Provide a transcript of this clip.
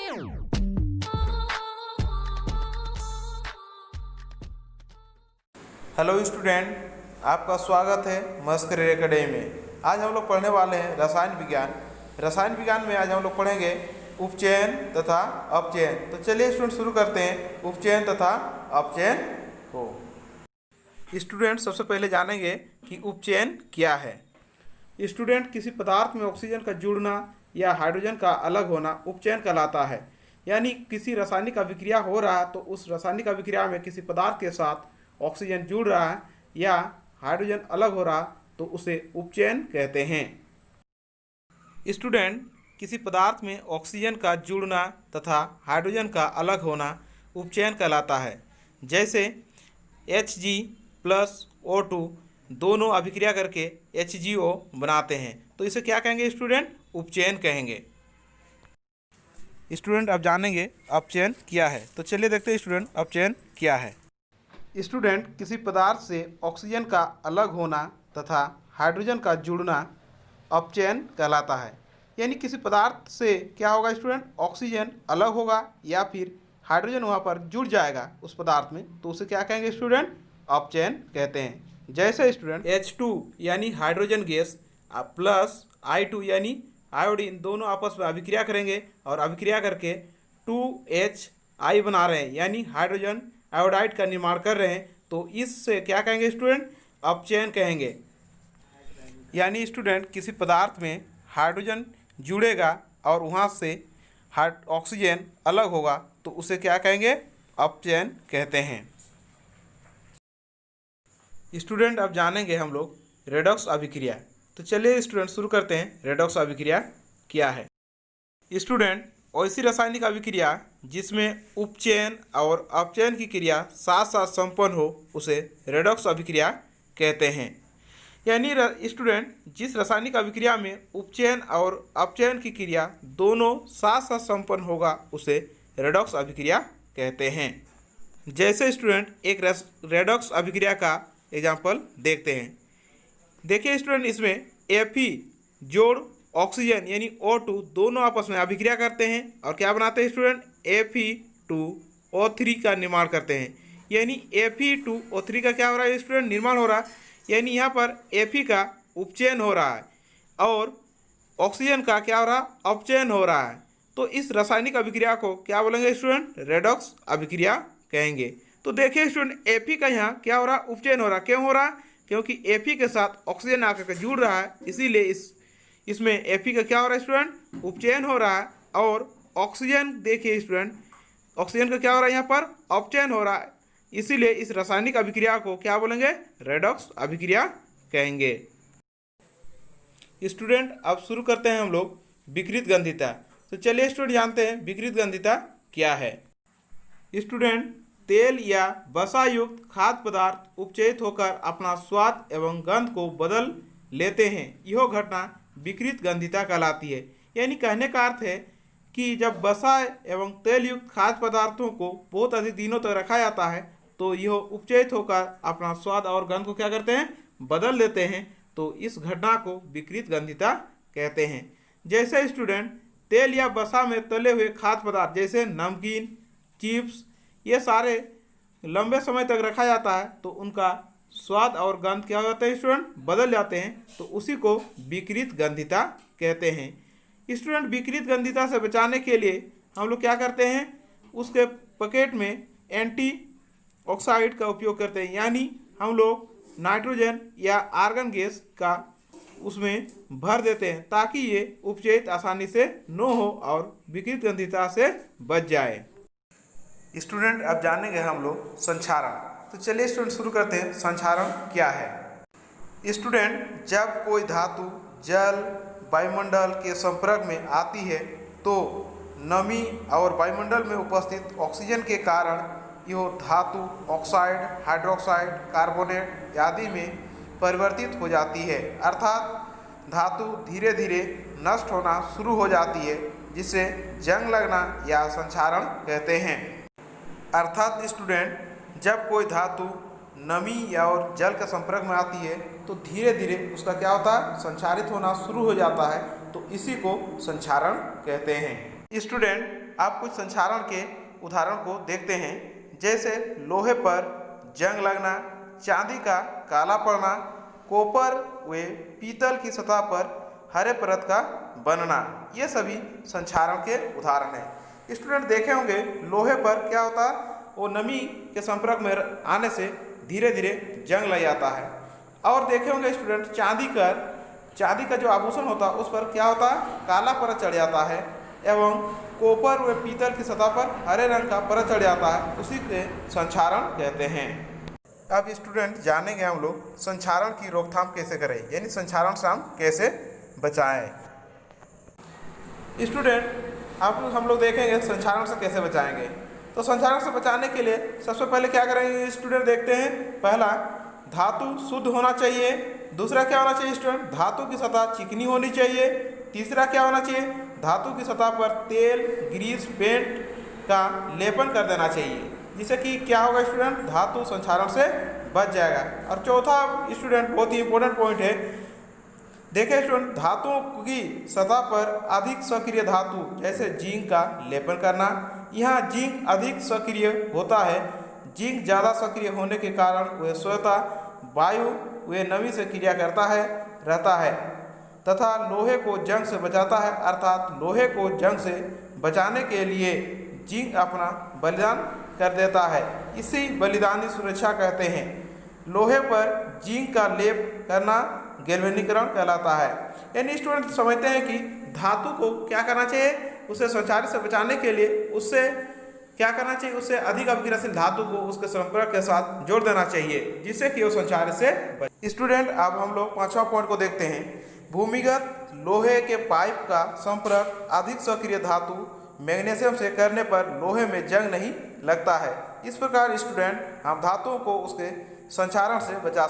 Hello student, आपका स्वागत है मस्क करियर एकेडमी में। आज हम लोग पढ़ने वाले हैं रसायन विज्ञान। रसायन विज्ञान में आज हम लोग पढ़ेंगे उपचयन तथा अपचयन। तो चलिए स्टूडेंट शुरू करते हैं उपचयन तथा अपचयन को। स्टूडेंट सबसे पहले जानेंगे कि उपचयन क्या है। स्टूडेंट किसी पदार्थ में ऑक्सीजन का जुड़ना या हाइड्रोजन का अलग होना उपचयन कहलाता है। यानी किसी रासायनिक अभिक्रिया हो रहा है तो उस रासायनिक अभिक्रिया में किसी पदार्थ के साथ ऑक्सीजन जुड़ रहा है या हाइड्रोजन अलग हो रहा तो उसे उपचयन कहते हैं। स्टूडेंट किसी पदार्थ में ऑक्सीजन का जुड़ना तथा हाइड्रोजन का अलग होना उपचयन कहलाता है। जैसे Hg+O2 दोनों अभिक्रिया करके HgO बनाते हैं तो इसे क्या कहेंगे स्टूडेंट? उपचयन कहेंगे। स्टूडेंट अब जानेंगे अपचयन क्या है। तो चलिए देखते हैं स्टूडेंट अपचयन क्या है। स्टूडेंट किसी पदार्थ से ऑक्सीजन का अलग होना तथा हाइड्रोजन का जुड़ना अपचयन कहलाता है। यानी किसी पदार्थ से क्या होगा स्टूडेंट? ऑक्सीजन अलग होगा या फिर हाइड्रोजन वहाँ पर जुड़ जाएगा उस पदार्थ में तो उसे क्या कहेंगे स्टूडेंट? अपचयन कहते हैं। जैसे स्टूडेंट H2 यानी हाइड्रोजन गैस प्लस I2 यानी आयोडीन दोनों आपस में अभिक्रिया करेंगे और अभिक्रिया करके 2HI बना रहे हैं यानी हाइड्रोजन आयोडाइड का निर्माण कर रहे हैं तो इससे क्या कहेंगे स्टूडेंट? अपचयन कहेंगे। यानी स्टूडेंट किसी पदार्थ में हाइड्रोजन जुड़ेगा और वहाँ से ऑक्सीजन अलग होगा तो उसे क्या कहेंगे? अपचयन कहते हैं। स्टूडेंट अब जानेंगे हम लोग रेडॉक्स अभिक्रिया। तो चलिए स्टूडेंट शुरू करते हैं रेडॉक्स अभिक्रिया क्या है। स्टूडेंट ऐसी रासायनिक अभिक्रिया जिसमें उपचयन और अपचयन की क्रिया साथ साथ संपन्न हो उसे रेडॉक्स अभिक्रिया कहते हैं। यानी स्टूडेंट जिस रासायनिक अभिक्रिया में उपचयन और अपचयन की क्रिया दोनों साथ साथ संपन्न होगा उसे रेडॉक्स अभिक्रिया कहते हैं। जैसे स्टूडेंट एक रेडॉक्स अभिक्रिया का एग्जाम्पल देखते हैं। देखिए स्टूडेंट इसमें Fe जोड़ ऑक्सीजन यानी O2 दोनों आपस में अभिक्रिया करते हैं और क्या बनाते हैं स्टूडेंट? Fe2O3 का निर्माण करते हैं। यानी Fe2O3 का क्या हो रहा है स्टूडेंट? निर्माण हो रहा है। यानी यहाँ पर Fe का उपचयन हो रहा है और ऑक्सीजन का क्या हो रहा है? अपचयन हो रहा है। तो इस रासायनिक अभिक्रिया को क्या बोलेंगे स्टूडेंट? रेडॉक्स अभिक्रिया कहेंगे। तो देखिए स्टूडेंट Fe का यहाँ क्या हो रहा है? उपचयन हो रहा है। क्यों हो रहा है? क्योंकि Fe के साथ ऑक्सीजन आकर के जुड़ रहा है इसीलिए इसमें Fe का क्या हो रहा है स्टूडेंट? उपचयन हो रहा है। और ऑक्सीजन देखिए स्टूडेंट ऑक्सीजन का क्या हो रहा है? यहाँ पर अपचयन हो रहा है। इसीलिए इस रासायनिक अभिक्रिया को क्या बोलेंगे? रेडॉक्स अभिक्रिया कहेंगे। स्टूडेंट अब शुरू करते हैं हम लोग विकृत गंधिता। तो चलिए स्टूडेंट जानते हैं विकृत गंधिता क्या है। स्टूडेंट तेल या वसा युक्त खाद्य पदार्थ उपचयित होकर अपना स्वाद एवं गंध को बदल लेते हैं। यह घटना विकृत गंधिता कहलाती है। यानी कहने का अर्थ है कि जब वसा एवं तेल युक्त खाद्य पदार्थों को बहुत अधिक दिनों तक रखा जाता है तो यह उपचयित होकर अपना स्वाद और गंध को क्या करते हैं? बदल लेते हैं। तो इस घटना को विकृत गंधिता कहते हैं। जैसे स्टूडेंट तेल या वसा में तले हुए खाद्य पदार्थ जैसे नमकीन, चिप्स ये सारे लंबे समय तक रखा जाता है तो उनका स्वाद और गंध क्या हो जाता है स्टूडेंट? बदल जाते हैं। तो उसी को विकृत गंधिता कहते हैं। स्टूडेंट विकृत गंधिता से बचाने के लिए हम लोग क्या करते हैं? उसके पैकेट में एंटी ऑक्साइड का उपयोग करते हैं। यानी हम लोग नाइट्रोजन या आर्गन गैस का उसमें भर देते हैं ताकि ये उपचयित आसानी से न हो और विकृत गंधिता से बच जाए। स्टूडेंट अब जानेंगे हम लोग संक्षारण। तो चलिए स्टूडेंट शुरू करते हैं संक्षारण क्या है। स्टूडेंट जब कोई धातु जल वायुमंडल के संपर्क में आती है तो नमी और वायुमंडल में उपस्थित ऑक्सीजन के कारण यह धातु ऑक्साइड, हाइड्रोक्साइड, कार्बोनेट आदि में परिवर्तित हो जाती है। अर्थात धातु धीरे धीरे नष्ट होना शुरू हो जाती है जिसे जंग लगना या संक्षारण कहते हैं। अर्थात स्टूडेंट जब कोई धातु नमी या और जल के संपर्क में आती है तो धीरे धीरे उसका क्या होता है? संक्षारित होना शुरू हो जाता है। तो इसी को संक्षारण कहते हैं। स्टूडेंट आप कुछ संक्षारण के उदाहरण को देखते हैं, जैसे लोहे पर जंग लगना, चांदी का काला पड़ना, कॉपर व पीतल की सतह पर हरे परत का बनना। ये सभी संक्षारण के उदाहरण हैं। स्टूडेंट देखे होंगे लोहे पर क्या होता है, वो नमी के संपर्क में आने से धीरे धीरे जंग लग जाता है। और देखे होंगे स्टूडेंट चांदी का जो आभूषण होता है उस पर क्या होता है, काला परत चढ़ जाता है, एवं कॉपर व पीतल की सतह पर हरे रंग का परत चढ़ जाता है, उसी के संक्षारण कहते हैं। अब स्टूडेंट जानेंगे हम लोग संक्षारण की रोकथाम कैसे करें, यानी संक्षारण से हम कैसे बचाएं। स्टूडेंट अब हम लोग देखेंगे संक्षारण से कैसे बचाएंगे। तो संक्षारण से बचाने के लिए सबसे पहले क्या करेंगे स्टूडेंट, देखते हैं। पहला, धातु शुद्ध होना चाहिए। दूसरा क्या होना चाहिए स्टूडेंट, धातु की सतह चिकनी होनी चाहिए। तीसरा क्या होना चाहिए, धातु की सतह पर तेल, ग्रीस, पेंट का लेपन कर देना चाहिए, जिससे कि क्या होगा स्टूडेंट, धातु संक्षारण से बच जाएगा। और चौथा स्टूडेंट बहुत ही इंपॉर्टेंट पॉइंट है, देखें स्टूडेंट, धातुओं की सतह पर अधिक सक्रिय धातु जैसे जिंक का लेपन करना। यहाँ जिंक अधिक सक्रिय होता है। जिंक ज़्यादा सक्रिय होने के कारण वह स्वतः वायु व नमी से क्रिया करता है रहता है तथा लोहे को जंग से बचाता है। अर्थात लोहे को जंग से बचाने के लिए जिंक अपना बलिदान कर देता है, इसी बलिदानी सुरक्षा कहते हैं। लोहे पर जिंक का लेप करना गैल्वेनीकरण कहलाता है। यानी स्टूडेंट समझते हैं कि धातु को क्या करना चाहिए, उसे संक्षारण से बचाने के लिए उससे क्या करना चाहिए, उससे अधिक अभिक्रियाशील धातु को उसके संपर्क के साथ जोड़ देना चाहिए, जिससे कि वो संक्षारण से बचे। स्टूडेंट अब हम लोग पांचवा पॉइंट को देखते हैं। भूमिगत लोहे के पाइप का संपर्क अधिक सक्रिय धातु मैग्नीशियम से करने पर लोहे में जंग नहीं लगता है। इस प्रकार स्टूडेंट हम धातुओं को उसके संक्षारण से बचा